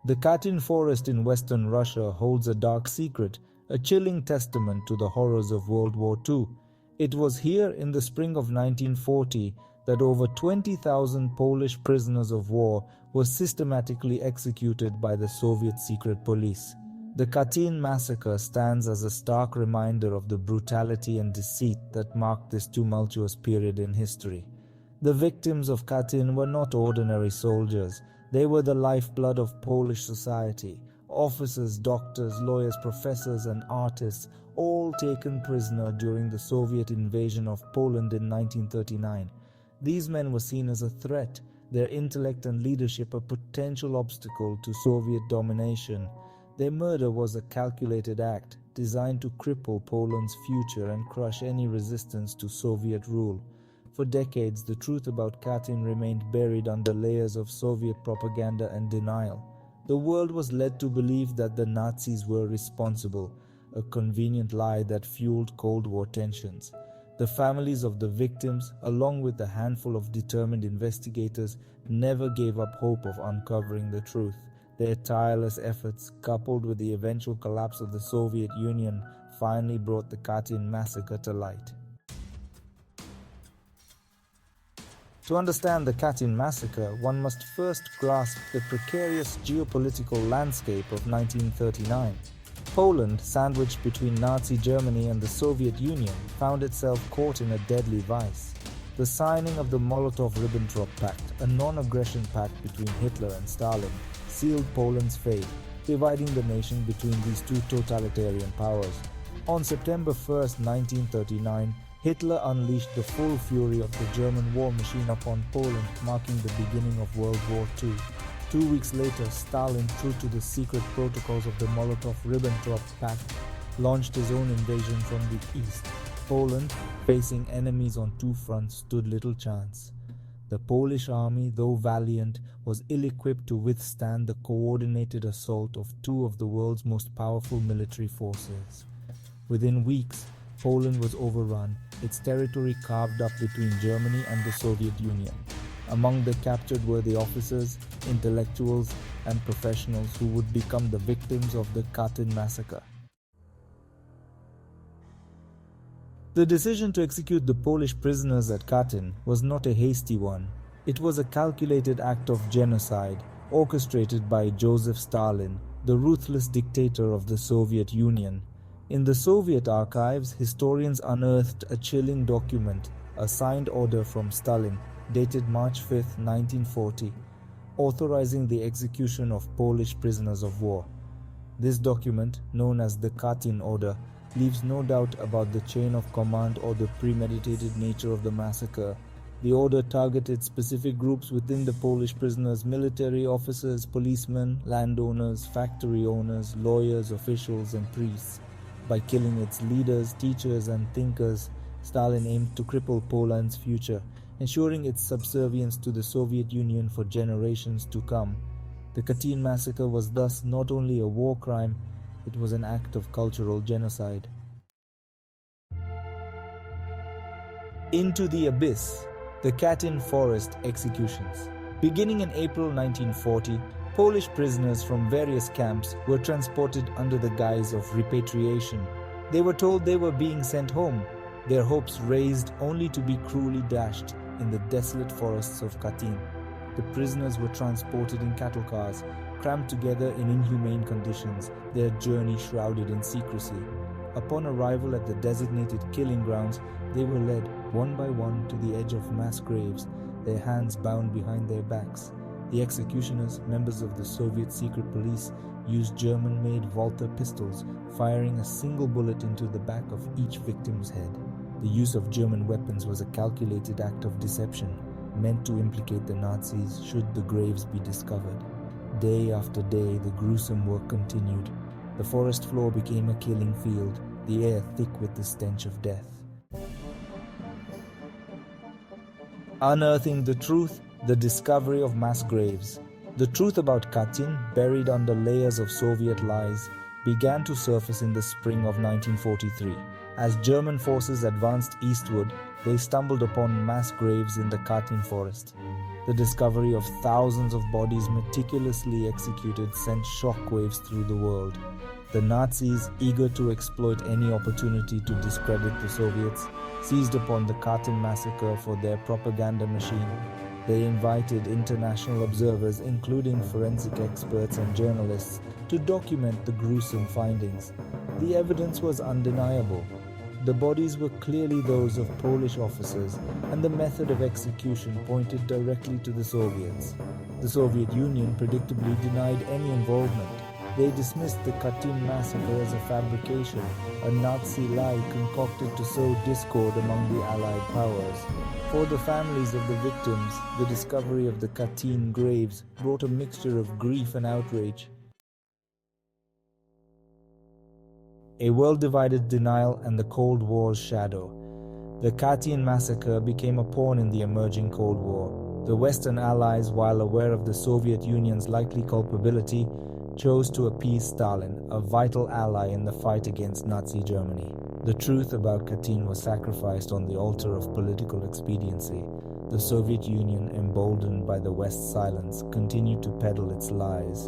The Katyn forest in western Russia holds a dark secret, a chilling testament to the horrors of World War II. It was here in the spring of 1940 that over 20,000 Polish prisoners of war were systematically executed by the Soviet secret police. The Katyn Massacre stands as a stark reminder of the brutality and deceit that marked this tumultuous period in history. The victims of Katyn were not ordinary soldiers. They were the lifeblood of Polish society. Officers, doctors, lawyers, professors, and artists, all taken prisoner during the Soviet invasion of Poland in 1939. These men were seen as a threat, their intellect and leadership a potential obstacle to Soviet domination. Their murder was a calculated act, designed to cripple Poland's future and crush any resistance to Soviet rule. For decades, the truth about Katyn remained buried under layers of Soviet propaganda and denial. The world was led to believe that the Nazis were responsible, a convenient lie that fueled Cold War tensions. The families of the victims, along with a handful of determined investigators, never gave up hope of uncovering the truth. Their tireless efforts, coupled with the eventual collapse of the Soviet Union, finally brought the Katyn massacre to light. To understand the Katyn massacre, one must first grasp the precarious geopolitical landscape of 1939. Poland, sandwiched between Nazi Germany and the Soviet Union, found itself caught in a deadly vice. The signing of the Molotov-Ribbentrop Pact, a non-aggression pact between Hitler and Stalin, sealed Poland's fate, dividing the nation between these two totalitarian powers. On September 1, 1939, Hitler unleashed the full fury of the German war machine upon Poland, marking the beginning of World War II. 2 weeks later, Stalin, true to the secret protocols of the Molotov-Ribbentrop Pact, launched his own invasion from the east. Poland, facing enemies on two fronts, stood little chance. The Polish army, though valiant, was ill-equipped to withstand the coordinated assault of two of the world's most powerful military forces. Within weeks, Poland was overrun, its territory carved up between Germany and the Soviet Union. Among the captured were the officers, intellectuals, and professionals who would become the victims of the Katyn massacre. The decision to execute the Polish prisoners at Katyn was not a hasty one. It was a calculated act of genocide, orchestrated by Joseph Stalin, the ruthless dictator of the Soviet Union. In the Soviet archives, historians unearthed a chilling document, a signed order from Stalin, dated March 5, 1940, authorizing the execution of Polish prisoners of war. This document, known as the Katyn Order, leaves no doubt about the chain of command or the premeditated nature of the massacre. The order targeted specific groups within the Polish prisoners: military officers, policemen, landowners, factory owners, lawyers, officials, and priests. By killing its leaders, teachers, and thinkers, Stalin aimed to cripple Poland's future, ensuring its subservience to the Soviet Union for generations to come. The Katyn massacre was thus not only a war crime, it was an act of cultural genocide. Into the abyss, the Katyn forest executions. Beginning in April 1940, Polish prisoners from various camps were transported under the guise of repatriation. They were told they were being sent home, their hopes raised only to be cruelly dashed in the desolate forests of Katyn. The prisoners were transported in cattle cars, crammed together in inhumane conditions, their journey shrouded in secrecy. Upon arrival at the designated killing grounds, they were led one by one to the edge of mass graves, their hands bound behind their backs. The executioners, members of the Soviet secret police, used German-made Walther pistols, firing a single bullet into the back of each victim's head. The use of German weapons was a calculated act of deception, meant to implicate the Nazis should the graves be discovered. Day after day, the gruesome work continued. The forest floor became a killing field, the air thick with the stench of death. Unearthing the truth, the discovery of mass graves. The truth about Katyn, buried under layers of Soviet lies, began to surface in the spring of 1943. As German forces advanced eastward, they stumbled upon mass graves in the Katyn forest. The discovery of thousands of bodies meticulously executed sent shockwaves through the world. The Nazis, eager to exploit any opportunity to discredit the Soviets, seized upon the Katyn Massacre for their propaganda machine. They invited international observers, including forensic experts and journalists, to document the gruesome findings. The evidence was undeniable. The bodies were clearly those of Polish officers, and the method of execution pointed directly to the Soviets. The Soviet Union predictably denied any involvement. They dismissed the Katyn massacre as a fabrication, a Nazi lie concocted to sow discord among the Allied powers. For the families of the victims, the discovery of the Katyn graves brought a mixture of grief and outrage. A well-divided denial and the Cold War's shadow. The Katyn massacre became a pawn in the emerging Cold War. The Western Allies, while aware of the Soviet Union's likely culpability, chose to appease Stalin, a vital ally in the fight against Nazi Germany. The truth about Katyn was sacrificed on the altar of political expediency. The Soviet Union, emboldened by the West's silence, continued to peddle its lies.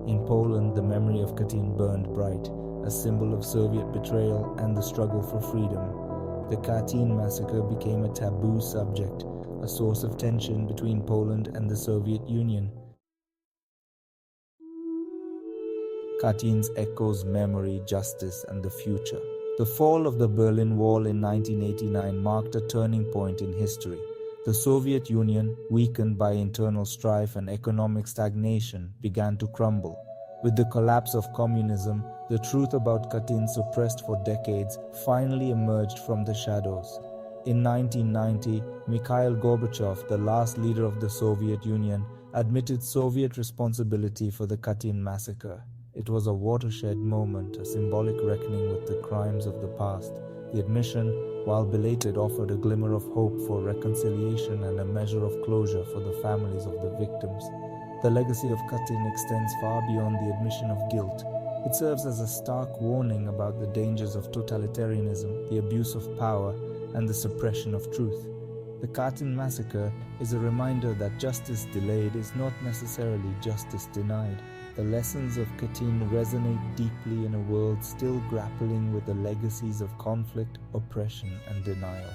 In Poland, the memory of Katyn burned bright, a symbol of Soviet betrayal and the struggle for freedom. The Katyn massacre became a taboo subject, a source of tension between Poland and the Soviet Union. Katyn's echoes memory, justice, and the future. The fall of the Berlin Wall in 1989 marked a turning point in history. The Soviet Union, weakened by internal strife and economic stagnation, began to crumble. With the collapse of communism, the truth about Katyn, suppressed for decades, finally emerged from the shadows. In 1990, Mikhail Gorbachev, the last leader of the Soviet Union, admitted Soviet responsibility for the Katyn massacre. It was a watershed moment, a symbolic reckoning with the crimes of the past. The admission, while belated, offered a glimmer of hope for reconciliation and a measure of closure for the families of the victims. The legacy of Katyn extends far beyond the admission of guilt. It serves as a stark warning about the dangers of totalitarianism, the abuse of power, and the suppression of truth. The Katyn massacre is a reminder that justice delayed is not necessarily justice denied. The lessons of Katyn resonate deeply in a world still grappling with the legacies of conflict, oppression, and denial.